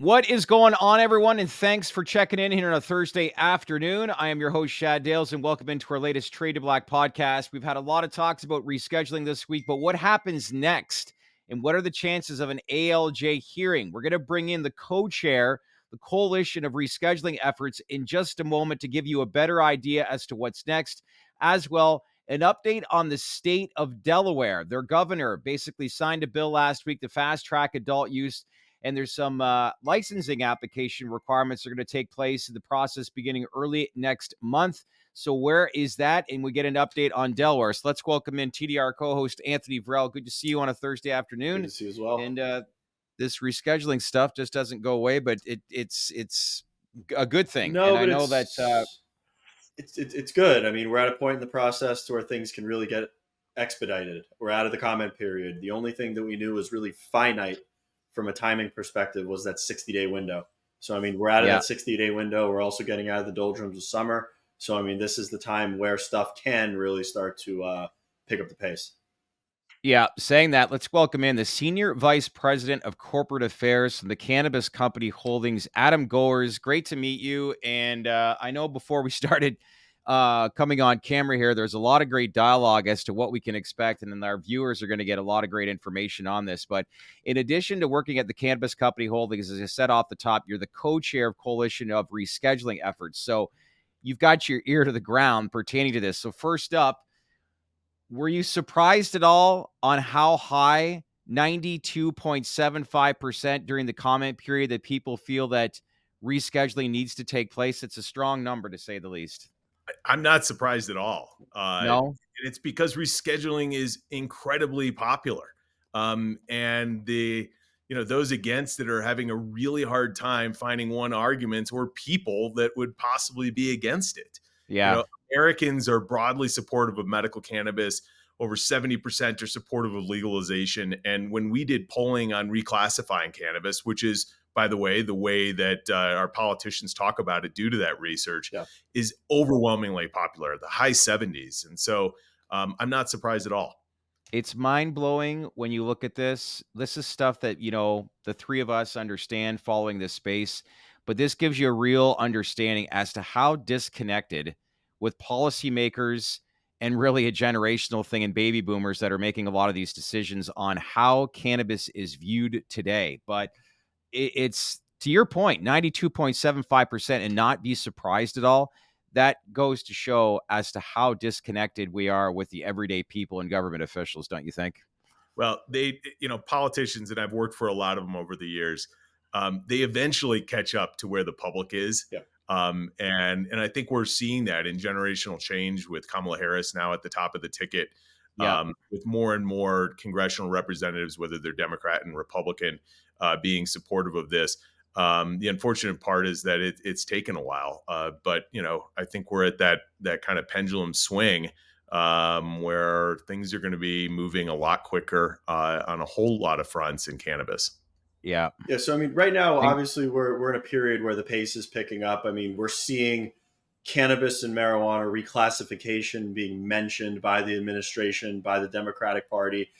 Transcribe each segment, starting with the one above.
What is going on, everyone? And thanks for checking in here on a Thursday afternoon. I am your host, Shad Dales, and welcome into our latest Trade to Black podcast. We've had a lot of talks about rescheduling this week, but what happens next? And what are the chances of an ALJ hearing? We're going to bring in the co-chair, the Coalition of Rescheduling Efforts, in just a moment to give you a better idea as to what's next. As well, an update on the state of Delaware. Their governor basically signed a bill last week to fast-track adult use, and there's some licensing application requirements that are going to take place in the process beginning early next month. So where is that? And we get an update on Delaware. So let's welcome in TDR co-host Anthony Vrell. Good to see you on a Thursday afternoon. Good to see you as well. And this rescheduling stuff just doesn't go away, but it's a good thing. No, and but I know that it's good. I mean, we're at a point in the process to where things can really get expedited. We're out of the comment period. The only thing that we knew was really finite from a timing perspective was that 60-day window. So, I mean, we're out of that 60-day window. We're also getting out of the doldrums of summer. So, I mean, this is the time where stuff can really start to pick up the pace. Yeah, saying that, let's welcome in the Senior Vice President of Corporate Affairs from the Cannabist Company Holdings, Adam Goers. Great to meet you. And I know before we started coming on camera here, there's a lot of great dialogue as to what we can expect, and then our viewers are going to get a lot of great information on this. But in addition to working at the Cannabist Company Holdings, as I said off the top, you're the co-chair of Coalition of Rescheduling Efforts. So you've got your ear to the ground pertaining to this. So first up, were you surprised at all on how high 92.75% during the comment period that people feel that rescheduling needs to take place? It's a strong number, to say the least. I'm not surprised at all. No, it's because rescheduling is incredibly popular. And those against it are having a really hard time finding arguments or people that would possibly be against it. Yeah. Americans are broadly supportive of medical cannabis. Over 70% are supportive of legalization. And when we did polling on reclassifying cannabis, which is, by the way that our politicians talk about it due to that research, is overwhelmingly popular, the high 70s. And so I'm not surprised at all. It's mind-blowing when you look at this. This is stuff that, the three of us understand following this space, but this gives you a real understanding as to how disconnected with policymakers and really a generational thing in baby boomers that are making a lot of these decisions on how cannabis is viewed today. But it's, to your point, 92.75% and not be surprised at all. That goes to show as to how disconnected we are with the everyday people and government officials, don't you think? Well, politicians, and I've worked for a lot of them over the years, they eventually catch up to where the public is. Yeah. And I think we're seeing that in generational change with Kamala Harris now at the top of the ticket, with more and more congressional representatives, whether they're Democrat and Republican, being supportive of this. The unfortunate part is that it's taken a while, but I think we're at that kind of pendulum swing where things are going to be moving a lot quicker on a whole lot of fronts in cannabis. Yeah. So I mean, right now, obviously, we're in a period where the pace is picking up. I mean, we're seeing cannabis and marijuana reclassification being mentioned by the administration, by the Democratic Party.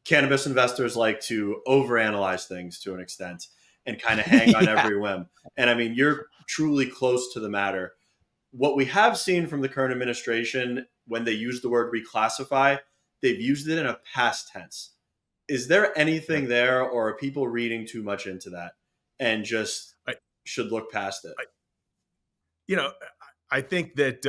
Cannabis investors like to overanalyze things to an extent and kind of hang on every whim. And I mean, you're truly close to the matter. What we have seen from the current administration, when they use the word reclassify, they've used it in a past tense. Is there anything there, or are people reading too much into that and just should look past it? I think that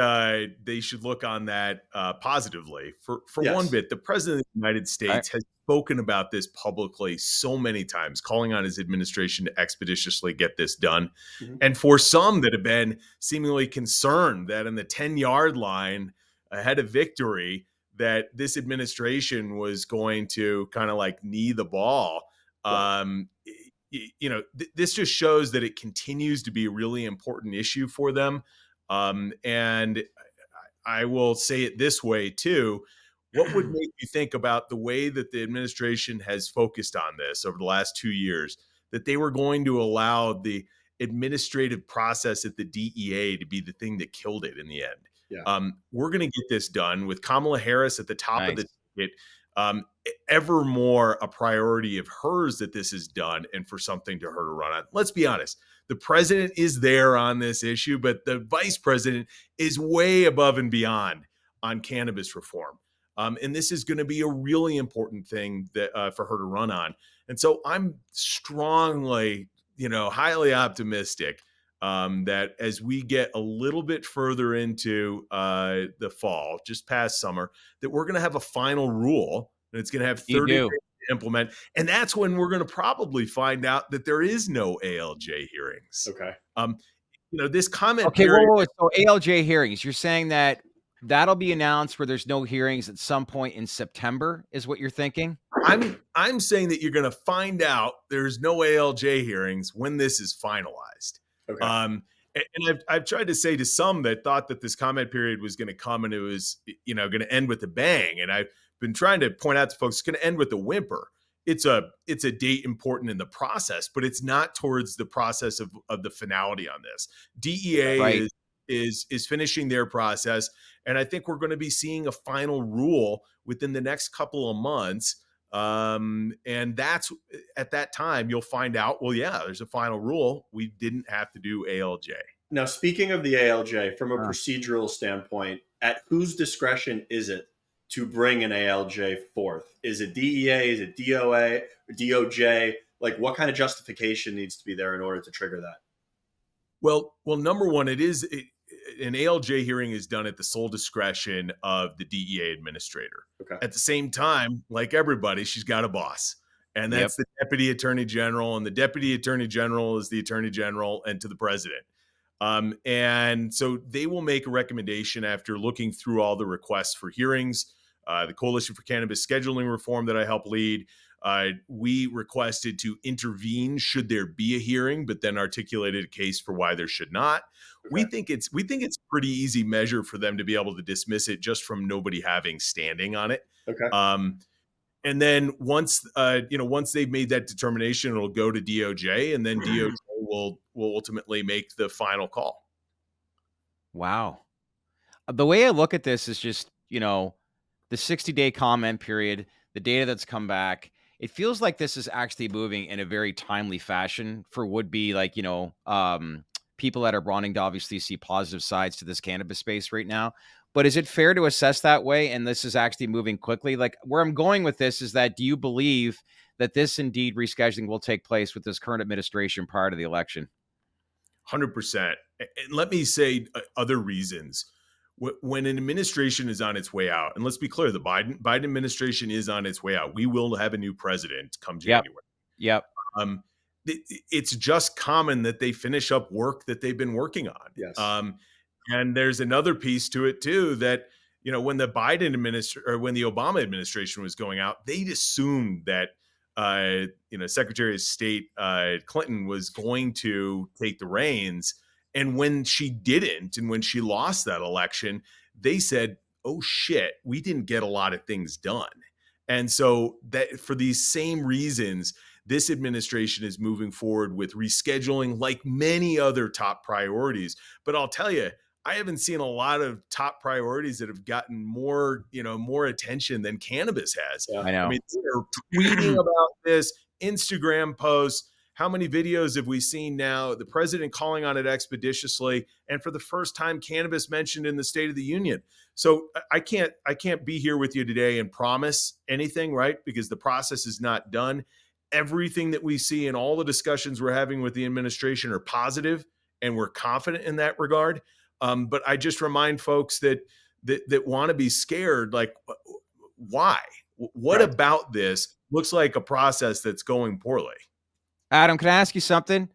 they should look on that positively. For one bit, the president of the United States has spoken about this publicly so many times, calling on his administration to expeditiously get this done. Mm-hmm. And for some that have been seemingly concerned that in the 10-yard line ahead of victory, that this administration was going to kind of like knee the ball. This just shows that it continues to be a really important issue for them. And I will say it this way too. What would make you think about the way that the administration has focused on this over the last 2 years, that they were going to allow the administrative process at the DEA to be the thing that killed it in the end? Yeah. We're going to get this done with Kamala Harris at the top of the ticket. ever more a priority of hers that this is done and for something to her to run on. Let's be honest. The president is there on this issue, but the vice president is way above and beyond on cannabis reform. And this is going to be a really important thing that for her to run on. And so I'm strongly, highly optimistic that as we get a little bit further into the fall, just past summer, that we're going to have a final rule, and it's going to have 30 days to implement. And that's when we're going to probably find out that there is no ALJ hearings. Okay. This comment period. Whoa. So ALJ hearings, you're saying that that'll be announced where there's no hearings at some point in September is what you're thinking? I'm saying that you're going to find out there's no ALJ hearings when this is finalized. Okay. And I've tried to say to some that thought that this comment period was going to come and it was, going to end with a bang. And I've been trying to point out to folks, it's going to end with a whimper. It's a date important in the process, but it's not towards the process of the finality on this. DEA is finishing their process. And I think we're going to be seeing a final rule within the next couple of months. And that's at that time, you'll find out, well, yeah, there's a final rule. We didn't have to do ALJ. Now, speaking of the ALJ, from a procedural standpoint, at whose discretion is it to bring an ALJ forth? Is it DEA? Is it DOA? DOJ? Like, what kind of justification needs to be there in order to trigger that? Well, number one, an ALJ hearing is done at the sole discretion of the DEA administrator. Okay. At the same time, like everybody, she's got a boss, and that's the deputy attorney general, and the deputy attorney general is the attorney general and to the president. And so they will make a recommendation after looking through all the requests for hearings. The Coalition for Cannabis Scheduling Reform that I help lead, we requested to intervene should there be a hearing, but then articulated a case for why there should not. Okay. We think it's a pretty easy measure for them to be able to dismiss it just from nobody having standing on it. Okay. And then once they've made that determination, it'll go to DOJ, and then DOJ will ultimately make the final call. Wow. The way I look at this is just, the 60-day comment period, the data that's come back, it feels like this is actually moving in a very timely fashion for would-be people that are wanting to obviously see positive sides to this cannabis space right now. But is it fair to assess that way? And this is actually moving quickly. Like, where I'm going with this is that, do you believe that this indeed rescheduling will take place with this current administration prior to the election? 100%. And let me say other reasons. When an administration is on its way out, and let's be clear, the Biden administration is on its way out. We will have a new president come January. Yep. It's just common that they finish up work that they've been working on. Yes. And there's another piece to it too, that, when the when the Obama administration was going out, they'd assumed that, Secretary of State Clinton was going to take the reins. And when she didn't, and when she lost that election, they said, oh shit, we didn't get a lot of things done. And so that for these same reasons, this administration is moving forward with rescheduling like many other top priorities. But I'll tell you, I haven't seen a lot of top priorities that have gotten more attention than cannabis has. Yeah, I know. I mean, they're tweeting about this, Instagram posts. How many videos have we seen now? The president calling on it expeditiously, and for the first time, cannabis mentioned in the State of the Union. So I can't be here with you today and promise anything, right? Because the process is not done. Everything that we see in all the discussions we're having with the administration are positive, and we're confident in that regard. But I just remind folks that want to be scared, like, why? What about this looks like a process that's going poorly? Adam, can I ask you something?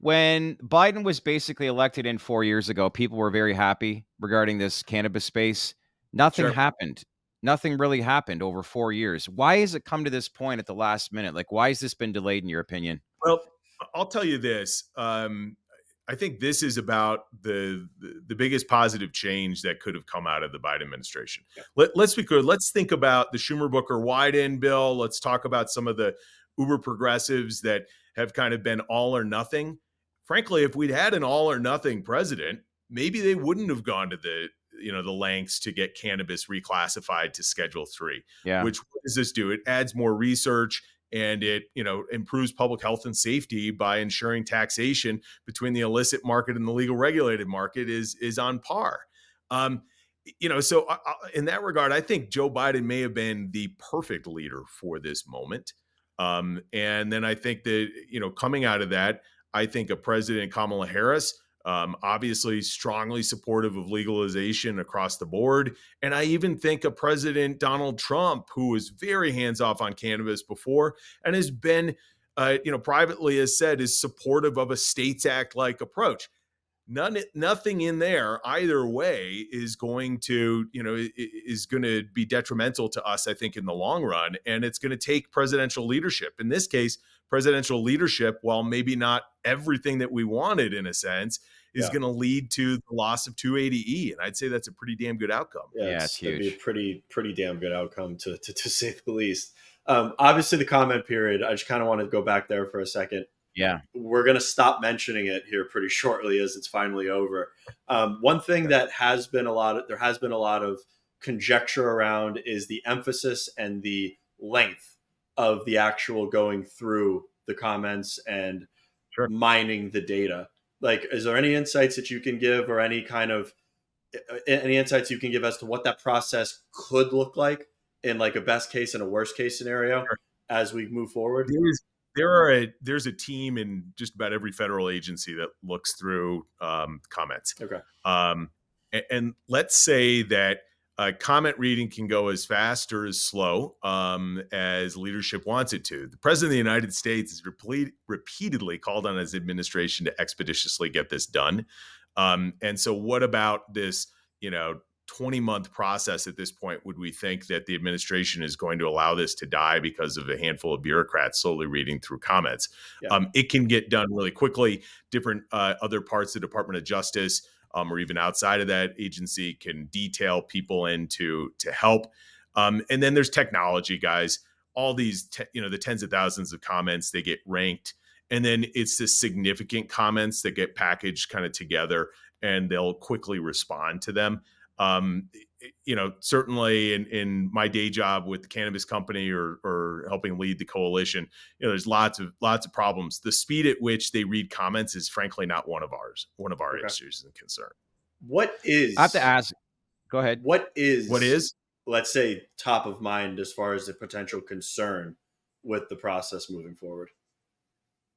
When Biden was basically elected in 4 years ago, people were very happy regarding this cannabis space. Nothing happened. Nothing really happened over 4 years. Why has it come to this point at the last minute? Like, why has this been delayed in your opinion? Well, I'll tell you this. I think this is about the biggest positive change that could have come out of the Biden administration. Yeah. Let's be clear. Let's think about the Schumer-Booker-Wyden bill. Let's talk about some of the uber progressives that have kind of been all or nothing. Frankly, if we'd had an all or nothing president, maybe they wouldn't have gone to the lengths to get cannabis reclassified to Schedule 3. Yeah. Which, what does this do? It adds more research, and it improves public health and safety by ensuring taxation between the illicit market and the legal regulated market is on par. So in that regard, I think Joe Biden may have been the perfect leader for this moment. And then I think that, coming out of that, I think a President Kamala Harris, obviously strongly supportive of legalization across the board. And I even think a President Donald Trump, who was very hands off on cannabis before and has been, privately has said is supportive of a States Act like approach. Nothing in there either way is going to be detrimental to us, I think, in the long run. And it's going to take presidential leadership. In this case, presidential leadership, while maybe not everything that we wanted in a sense, is going to lead to the loss of 280E. And I'd say that's a pretty damn good outcome. Yeah, it's huge. That'd be a pretty damn good outcome to say the least. Obviously, the comment period, I just kind of want to go back there for a second. Yeah. We're going to stop mentioning it here pretty shortly as it's finally over. One thing that there has been a lot of conjecture around is the emphasis and the length of the actual going through the comments and mining the data. Like, is there any insights that you can give, or any insights you can give as to what that process could look like in like a best case and a worst case scenario as we move forward? There's a team in just about every federal agency that looks through comments. Okay. And let's say that comment reading can go as fast or as slow as leadership wants it to. The President of the United States has repeatedly called on his administration to expeditiously get this done. And so what about this, 20-month process at this point? Would we think that the administration is going to allow this to die because of a handful of bureaucrats slowly reading through comments? Yeah. It can get done really quickly. Different other parts of the Department of Justice, or even outside of that agency, can detail people in to help. And then there's technology, guys. All these, the tens of thousands of comments, they get ranked. And then it's the significant comments that get packaged kind of together, and they'll quickly respond to them. Certainly in my day job with the Cannabist Company or helping lead the coalition, there's lots of problems. The speed at which they read comments is frankly not one of our issues and concern. I have to ask, go ahead. What is, let's say, top of mind as far as the potential concern with the process moving forward?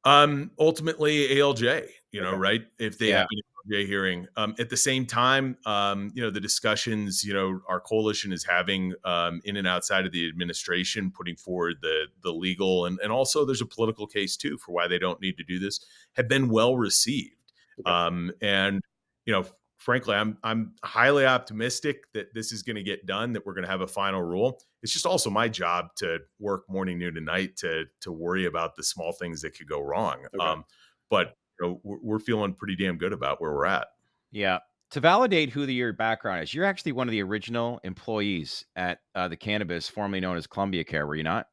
Ultimately ALJ, right? If they have an ALJ hearing, at the same time, the discussions, our coalition is having, in and outside of the administration, putting forward the legal and also there's a political case too for why they don't need to do this, have been well received. And frankly, I'm highly optimistic that this is going to get done, that we're going to have a final rule. It's just also my job to work morning, noon, and night to worry about the small things that could go wrong. But we're feeling pretty damn good about where we're at. Yeah. To validate who your background is, you're actually one of the original employees at the Cannabis, formerly known as Columbia Care, were you not?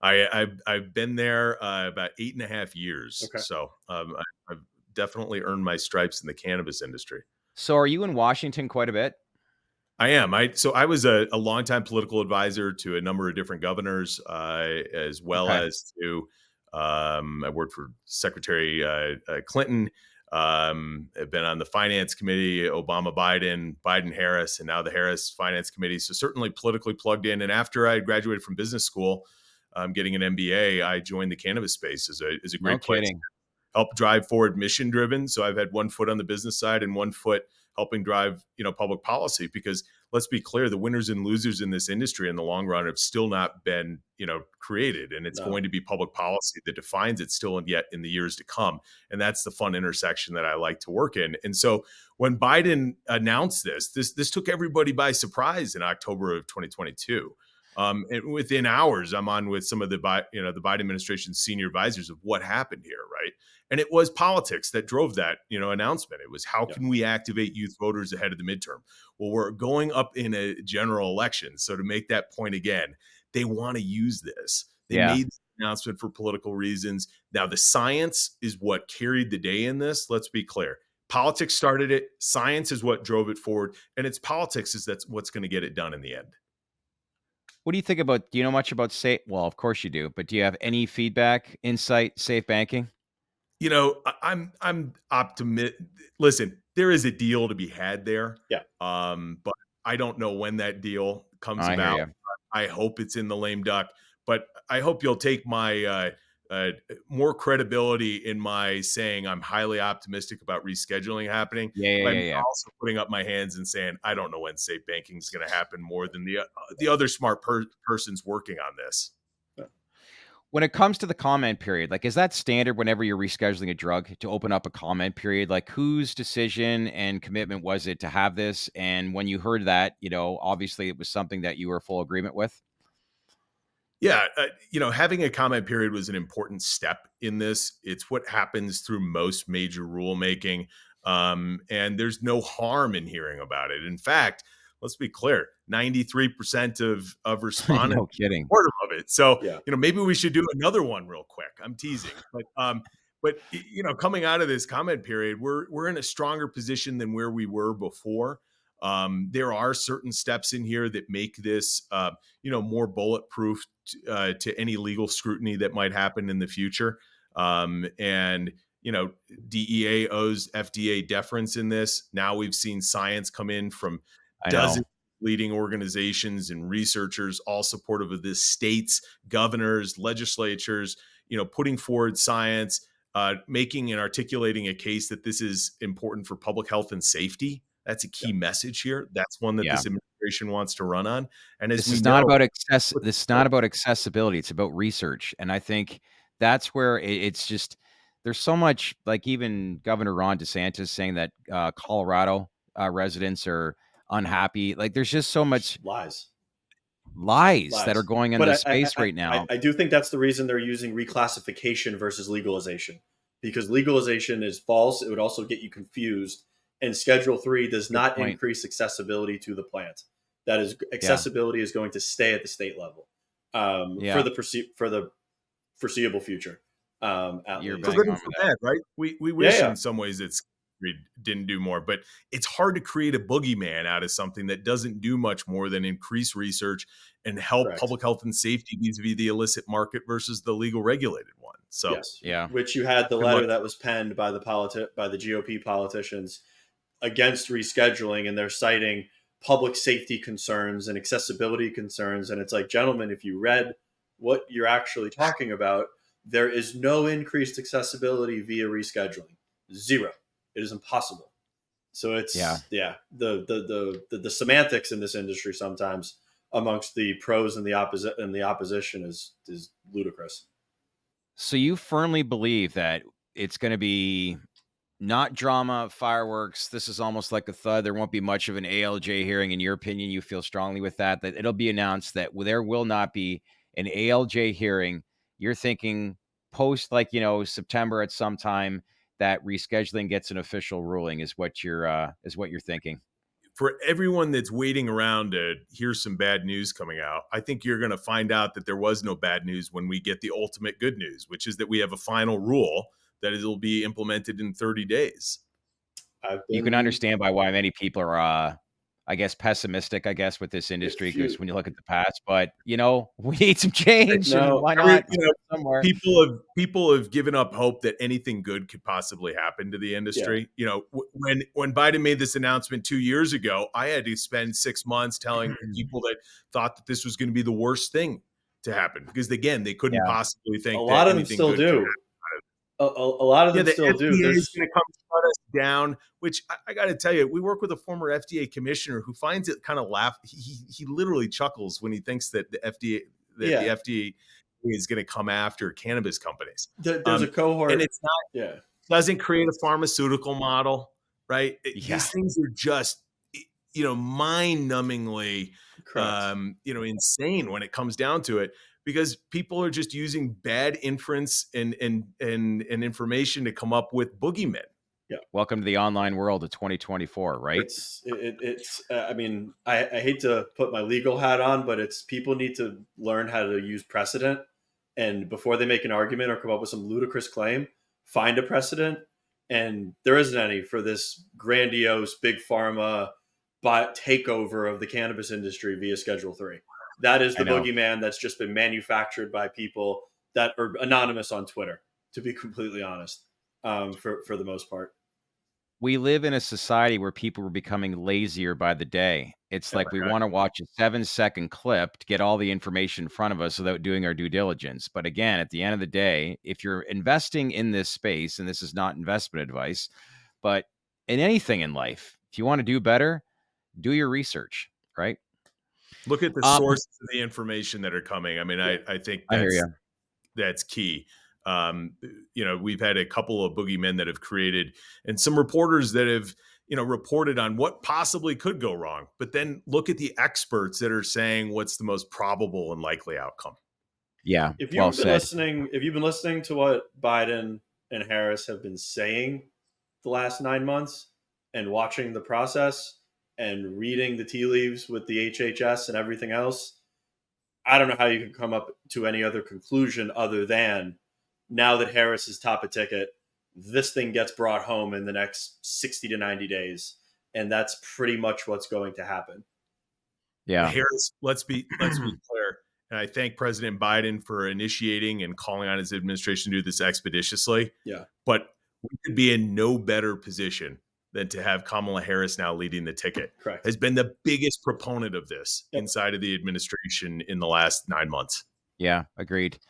I've been there about 8.5 years. Okay. So I've definitely earned my stripes in the cannabis industry. So are you in Washington quite a bit? I am. I was a longtime political advisor to a number of different governors, as well as to I worked for Secretary Clinton. I've been on the finance committee, Obama, Biden, Harris, and now the Harris Finance Committee. So certainly politically plugged in. And after I graduated from business school, getting an MBA, I joined the cannabis space as a great place. Help drive forward mission driven. So I've had one foot on the business side and one foot helping drive, public policy, because let's be clear, the winners and losers in this industry in the long run have still not been, created. And it's going to be public policy that defines it still and yet in the years to come. And that's the fun intersection that I like to work in. And so when Biden announced this took everybody by surprise in October of 2022. And within hours, I'm on with some of the Biden administration's senior advisors of what happened here, right? And it was politics that drove that, announcement. It was how can we activate youth voters ahead of the midterm? Well, we're going up in a general election. So to make that point again, they want to use this. They made the announcement for political reasons. Now, the science is what carried the day in this. Let's be clear. Politics started it. Science is what drove it forward. And it's politics that's what's going to get it done in the end. What do you think about, do you know much about safe? Well, of course you do, but do you have any feedback, insight, safe banking? I'm optimistic. Listen, there is a deal to be had there. Yeah. But I don't know when that deal comes I hear about. you. I hope it's in the lame duck, but I hope you'll take my more credibility in my saying I'm highly optimistic about rescheduling happening. Yeah. Also putting up my hands and saying I don't know when safe banking is going to happen more than the other smart persons working on this. When it comes to the comment period, like, is that standard whenever you're rescheduling a drug to open up a comment period? Like, whose decision and commitment was it to have this? And when you heard that, obviously it was something that you were full agreement with. Yeah, having a comment period was an important step in this. It's what happens through most major rulemaking, and there's no harm in hearing about it. In fact, let's be clear: 93% of respondents No kidding. supportive of it. So, Yeah. maybe we should do another one real quick. I'm teasing, but coming out of this comment period, we're in a stronger position than where we were before. There are certain steps in here that make this, more bulletproof to any legal scrutiny that might happen in the future. And DEA owes FDA deference in this. Now we've seen science come in from dozens of leading organizations and researchers, all supportive of this, states, governors, legislatures, putting forward science, making and articulating a case that this is important for public health and safety. That's a key message here. That's one that this administration wants to run on. And as This is not about accessibility. It's about research. And I think that's where it's just, there's so much, like even Governor Ron DeSantis saying that Colorado residents are unhappy. Like there's just so much lies that are going in the space right now. I do think that's the reason they're using reclassification versus legalization, because legalization is false. It would also get you confused. And Schedule 3 does not increase accessibility to the plant. That is, accessibility is going to stay at the state level for the foreseeable future. For good and for bad, right? We wish in some ways it's didn't do more, but it's hard to create a boogeyman out of something that doesn't do much more than increase research and help public health and safety vis-a-vis the illicit market versus the legal regulated one. So which you had the letter that was penned by the GOP politicians against rescheduling, and they're citing public safety concerns and accessibility concerns. And it's like, gentlemen, if you read what you're actually talking about, there is no increased accessibility via rescheduling. Zero. It is impossible. So it's the semantics in this industry sometimes amongst the pros and the opposition is ludicrous. So you firmly believe that it's going to be not drama, fireworks. This is almost like a thud. There won't be much of an ALJ hearing. In your opinion, you feel strongly with that it'll be announced that there will not be an ALJ hearing. You're thinking post, September at some time, that rescheduling gets an official ruling is what you're thinking. For everyone that's waiting around to hear some bad news coming out, I think you're going to find out that there was no bad news when we get the ultimate good news, which is that we have a final rule that it'll be implemented in 30 days. You can understand why many people are, pessimistic, with this industry, because when you look at the past, but we need some change. No, why not? Somewhere. People have given up hope that anything good could possibly happen to the industry. When Biden made this announcement 2 years ago, I had to spend 6 months telling people that thought that this was going to be the worst thing to happen, because again, they couldn't possibly think a lot of them still do. A lot of them still do. There's going to come shut us down, which I got to tell you, we work with a former FDA commissioner who finds it kind of he literally chuckles when he thinks that the FDA is going to come after cannabis companies. There's a cohort, and it's not. Doesn't create a pharmaceutical model, right? These things are just mind-numbingly insane when it comes down to it, because people are just using bad inference and information to come up with boogeymen. Yeah. Welcome to the online world of 2024, right? I hate to put my legal hat on, but people need to learn how to use precedent. And before they make an argument or come up with some ludicrous claim, find a precedent and there isn't any for this grandiose big pharma takeover of the cannabis industry via Schedule 3. That is the boogeyman that's just been manufactured by people that are anonymous on Twitter, to be completely honest, for the most part. We live in a society where people are becoming lazier by the day. It's like we want to watch a 7-second clip to get all the information in front of us without doing our due diligence. But again, at the end of the day, if you're investing in this space, and this is not investment advice, but in anything in life, if you want to do better, do your research, right? Look at the sources of the information that are coming. I mean, I think that's key. We've had a couple of boogeymen that have created, and some reporters that have, reported on what possibly could go wrong. But then look at the experts that are saying what's the most probable and likely outcome. Yeah. If you've been listening to what Biden and Harris have been saying the last 9 months, and watching the process and reading the tea leaves with the HHS and everything else, I don't know how you can come up to any other conclusion other than, now that Harris is top of ticket, this thing gets brought home in the next 60 to 90 days. And that's pretty much what's going to happen. Yeah. Harris, let's be clear. And I thank President Biden for initiating and calling on his administration to do this expeditiously. Yeah. But we could be in no better position than to have Kamala Harris now leading the ticket. Correct. Has been the biggest proponent of this inside of the administration in the last 9 months. Yeah, agreed.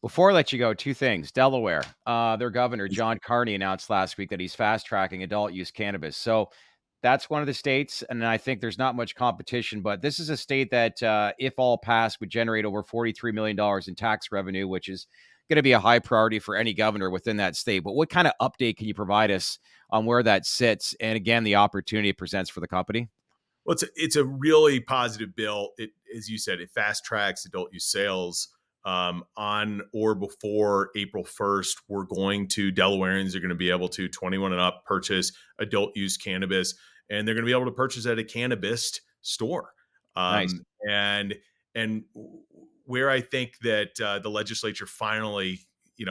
Before I let you go, two things. Delaware, their governor, John Carney, announced last week that he's fast-tracking adult use cannabis. So that's one of the states, and I think there's not much competition, but this is a state that, if all passed, would generate over $43 million in tax revenue, which is going to be a high priority for any governor within that state. But what kind of update can you provide us on where that sits, and again, the opportunity it presents for the company? Well, it's a really positive bill. It, as you said, it fast-tracks adult use sales. On or before April 1st, Delawareans are going to be able to 21 and up purchase adult use cannabis, and they're going to be able to purchase at a Cannabist store. Nice. And where I think that the legislature finally,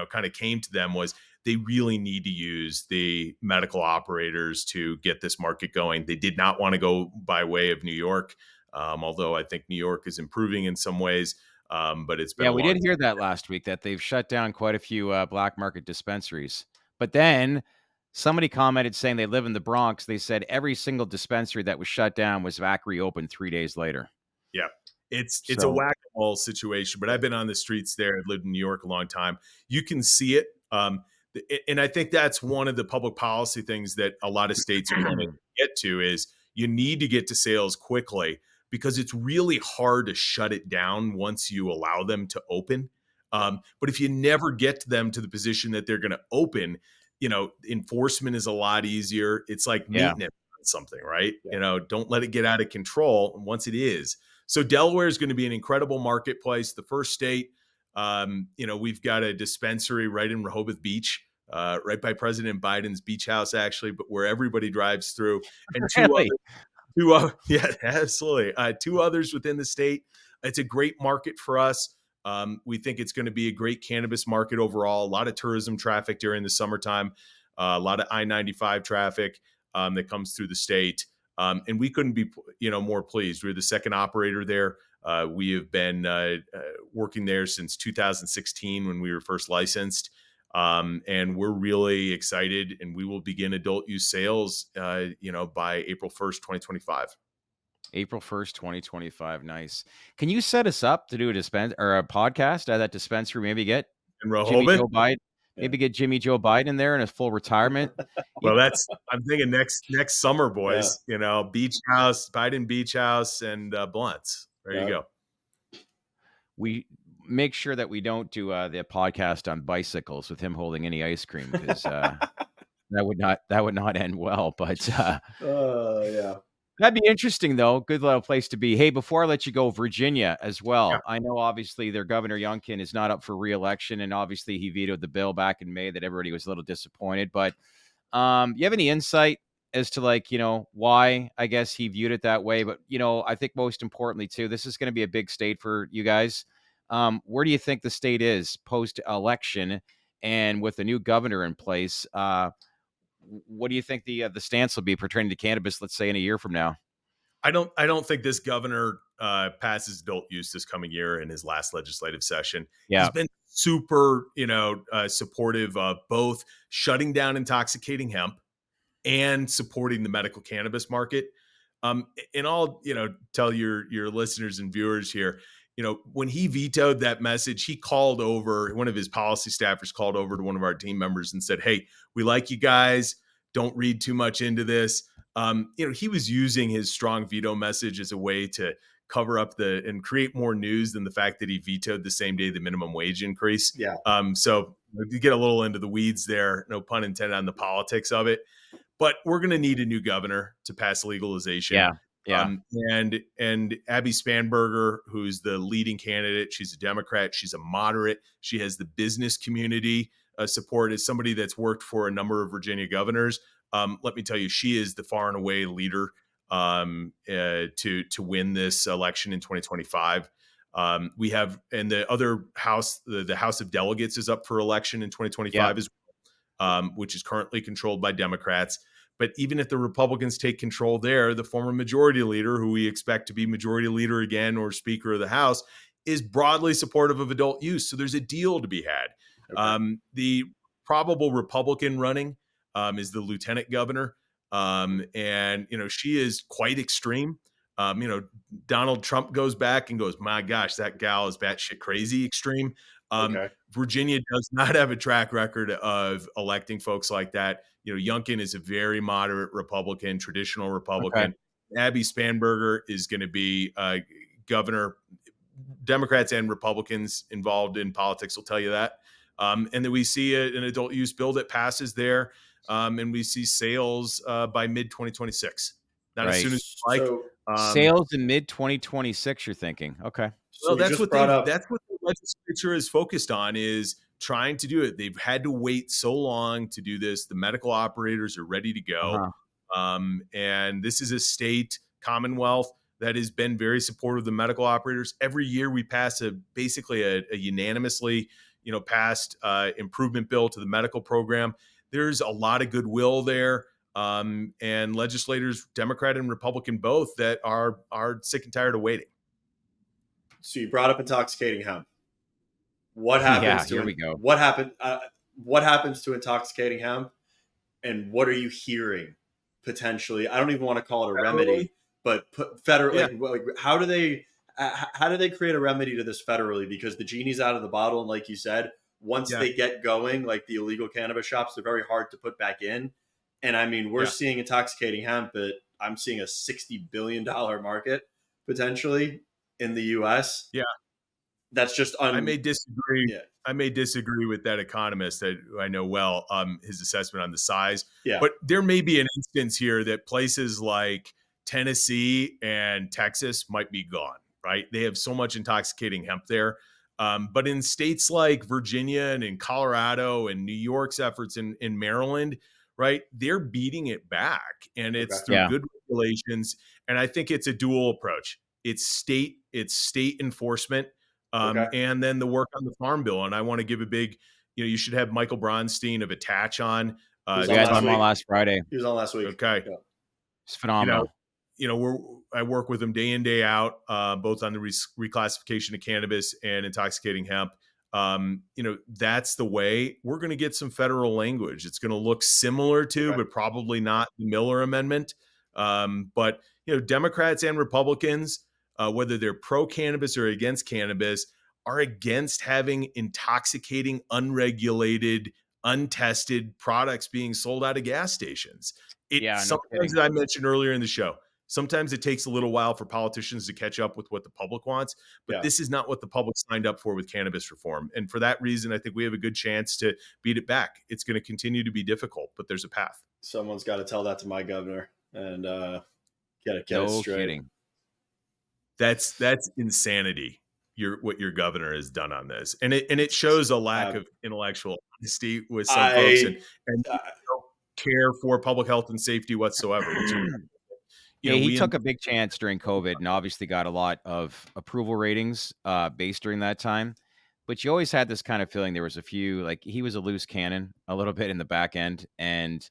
kind of came to them was they really need to use the medical operators to get this market going. They did not want to go by way of New York, although I think New York is improving in some ways. But it's been we did hear that last week, that they've shut down quite a few black market dispensaries. But then somebody commented saying they live in the Bronx. They said every single dispensary that was shut down was back reopened 3 days later. Yeah, it's a whack-a-mole situation. But I've been on the streets there. I've lived in New York a long time. You can see it. And I think that's one of the public policy things that a lot of states are going to get to is you need to get to sales quickly, because it's really hard to shut it down once you allow them to open. But if you never get them to the position that they're going to open, enforcement is a lot easier. It's like maintenance on something, right? Yeah. Don't let it get out of control once it is. So Delaware is going to be an incredible marketplace. The first state, we've got a dispensary right in Rehoboth Beach, right by President Biden's beach house, actually, but where everybody drives through. And yeah, absolutely. Two others within the state. It's a great market for us. We think it's going to be a great cannabis market overall. A lot of tourism traffic during the summertime, a lot of I-95 traffic that comes through the state. And we couldn't be, more pleased. We're the second operator there. We have been working there since 2016 when we were first licensed. And we're really excited, and we will begin adult use sales, by April 1st, 2025. April 1st, 2025. Nice. Can you set us up to do a podcast at that dispensary? Maybe get Jimmy Joe Biden. Maybe get Jimmy Joe Biden in there in a full retirement. Well, I'm thinking next summer, boys. Beach house, Biden beach house, and blunts. There you go. We make sure that we don't do the podcast on bicycles with him holding any ice cream, because that would not end well. But that'd be interesting, though. Good little place to be. Hey, before I let you go, Virginia as well. Yeah. I know obviously their Governor Youngkin is not up for re-election, and obviously he vetoed the bill back in May that everybody was a little disappointed. But you have any insight as to why I guess he viewed it that way? But I think most importantly too, this is going to be a big state for you guys. Where do you think the state is post-election, and with the new governor in place? what do you think the stance will be pertaining to cannabis, let's say in a year from now? I don't think this governor passes adult use this coming year in his last legislative session. Yeah. He's been super, supportive of both shutting down intoxicating hemp and supporting the medical cannabis market. And I'll, tell your listeners and viewers here, when he vetoed that message, he called over, one of his policy staffers called over to one of our team members and said, "Hey, we like you guys. Don't read too much into this." He was using his strong veto message as a way to cover up and create more news than the fact that he vetoed the same day the minimum wage increase. Yeah. So you get a little into the weeds there, no pun intended on the politics of it. But we're going to need a new governor to pass legalization. Yeah. Yeah. And Abby Spanberger, who's the leading candidate, she's a Democrat. She's a moderate. She has the business community support as somebody that's worked for a number of Virginia governors. Let me tell you, she is the far and away leader to win this election in 2025. We have, and the other house, the House of Delegates is up for election in 2025 as well, which is currently controlled by Democrats. But even if the Republicans take control there, the former majority leader, who we expect to be majority leader again or Speaker of the House, is broadly supportive of adult use. So there's a deal to be had. Okay. The probable Republican running is the lieutenant governor. And, she is quite extreme. Donald Trump goes back and goes, "My gosh, that gal is batshit crazy extreme." Okay. Virginia does not have a track record of electing folks like that. Youngkin is a very moderate Republican, traditional Republican. Okay. Abby Spanberger is going to be governor. Democrats and Republicans involved in politics will tell you that. And then we see an adult use bill that passes there. And we see sales by mid-2026. Not as soon as like. So, sales in mid-2026, you're thinking. Okay. So that's what the legislature is focused on, is trying to do it. They've had to wait so long to do this. The medical operators are ready to go. And this is a state commonwealth that has been very supportive of the medical operators. Every year we pass basically a unanimously, passed improvement bill to the medical program. There's a lot of goodwill there. And legislators, Democrat and Republican both, that are sick and tired of waiting. So you brought up intoxicating hemp. What happens to here we go. What happens to intoxicating hemp, and what are you hearing potentially? I don't even want to call it a remedy, but federally, like, how do they create a remedy to this federally? Because the genie's out of the bottle, and like you said, once they get going, like the illegal cannabis shops, they're very hard to put back in. And I mean, we're seeing intoxicating hemp, but I'm seeing a $60 billion market potentially in the U.S. Yeah. That's just I may disagree. Yeah. I may disagree with that economist that I know well, his assessment on the size. Yeah. But there may be an instance here that places like Tennessee and Texas might be gone, right? They have so much intoxicating hemp there. But in states like Virginia and in Colorado and New York's efforts in Maryland, right, they're beating it back. And it's through good regulations. And I think it's a dual approach. It's state enforcement, and then the work on the farm bill. And I want to give a big, you should have Michael Bronstein of Attach on. You guys on last Friday. He was on last week. Okay. Yeah. It's phenomenal. I work with him day in, day out, both on the reclassification of cannabis and intoxicating hemp. That's the way we're going to get some federal language. It's going to look similar to, but probably not the Miller Amendment. But Democrats and Republicans, whether they're pro-cannabis or against cannabis, are against having intoxicating, unregulated, untested products being sold out of gas stations. Sometimes, I mentioned earlier in the show, sometimes it takes a little while for politicians to catch up with what the public wants, but this is not what the public signed up for with cannabis reform. And for that reason, I think we have a good chance to beat it back. It's going to continue to be difficult, but there's a path. Someone's got to tell that to my governor and get it straight. Kidding. That's insanity. What your governor has done on this, and it shows a lack of intellectual honesty with some folks, and don't care for public health and safety whatsoever. He took a big chance during COVID and obviously got a lot of approval ratings based during that time. But you always had this kind of feeling there was a few, like he was a loose cannon a little bit in the back end. And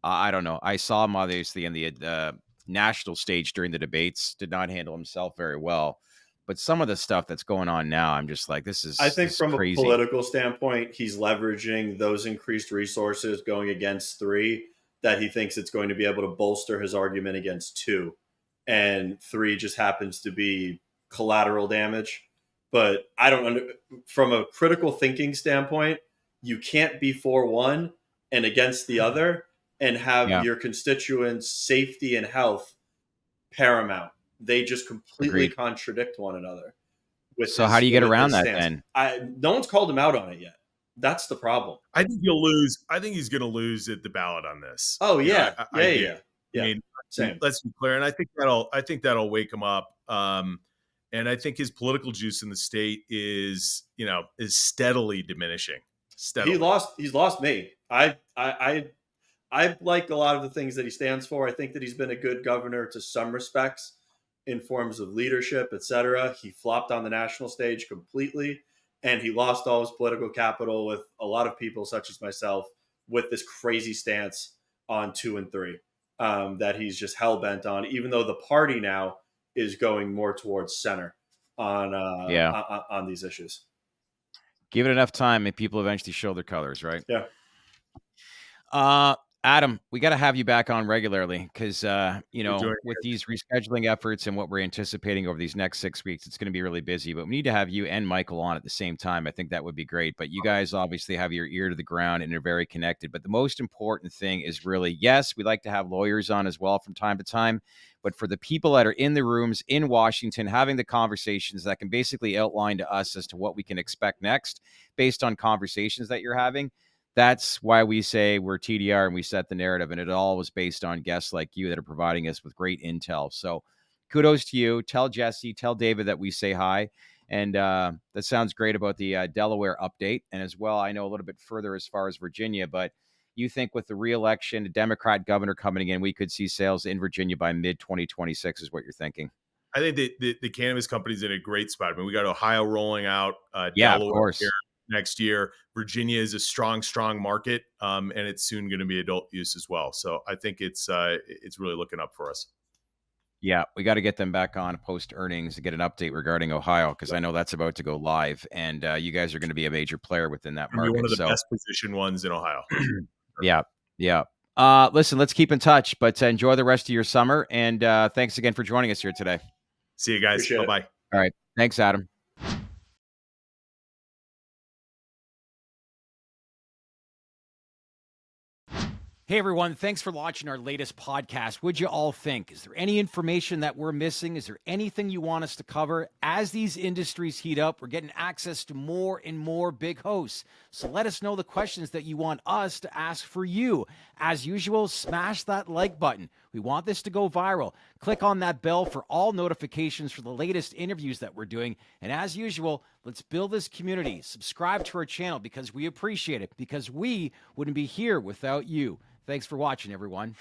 I don't know. I saw him obviously in the national stage during the debates. Did not handle himself very well. But some of the stuff that's going on now, I'm just like, this I is think this is from a crazy. political standpoint, he's leveraging those increased resources going against 3 that he thinks it's going to be able to bolster his argument against 2. And 3 just happens to be collateral damage. But I don't from a critical thinking standpoint, you can't be for one and against the other and have Yeah, your constituents' safety and health paramount. They just completely agreed. contradict one another So how do you get with around his that stance. then? No one's called him out on it yet. That's the problem. I think he'll lose. I think he's going to lose at the ballot on this. Oh You know, yeah, I do. yeah. I mean, Same. let's be clear, and I think that'll wake him up. And I think his political juice in the state is steadily diminishing. Steadily. He's lost me. I like a lot of the things that he stands for. I think that he's been a good governor to some respects in forms of leadership, etc. He flopped on the national stage completely, and he lost all his political capital with a lot of people, such as myself, with this crazy stance on 2 and 3 that he's just hell bent on. Even though the party now is going more towards center on these issues. Give it enough time and people eventually show their colors, right? Yeah. Adam, we got to have you back on regularly because, Enjoy with these rescheduling efforts and what we're anticipating over these next 6 weeks, it's going to be really busy. But we need to have you and Michael on at the same time. I think that would be great. But you guys obviously have your ear to the ground and are very connected. But the most important thing is really, yes, we like to have lawyers on as well from time to time. But for the people that are in the rooms in Washington, having the conversations that can basically outline to us as to what we can expect next based on conversations that you're having. That's why we say we're TDR and we set the narrative, and it all was based on guests like you that are providing us with great intel. So kudos to you. Tell Jesse, tell David that we say hi. And that sounds great about the Delaware update. And as well, I know a little bit further as far as Virginia, but you think with the re-election, a Democrat governor coming in, we could see sales in Virginia by mid-2026 is what you're thinking. I think the cannabis company's in a great spot. I mean, we got Ohio rolling out, Yeah, of Delaware course. here next year. Virginia is a strong market, and it's soon going to be adult use as well. So I think it's really looking up for us. Yeah, we got to get them back on post earnings to get an update regarding Ohio because I know that's about to go live, and you guys are going to be a major player within that market. One of the best positioned ones in Ohio. Yeah. Listen, let's keep in touch, but enjoy the rest of your summer, and thanks again for joining us here today. See you guys. Bye-bye. All right. Thanks, Adam. Hey, everyone. Thanks for watching our latest podcast. What'd you all think? Is there any information that we're missing? Is there anything you want us to cover? As these industries heat up, we're getting access to more and more big hosts. So let us know the questions that you want us to ask for you. As usual, smash that like button. We want this to go viral. Click on that bell for all notifications for the latest interviews that we're doing. And as usual, let's build this community. Subscribe to our channel because we appreciate it, because we wouldn't be here without you. Thanks for watching, everyone.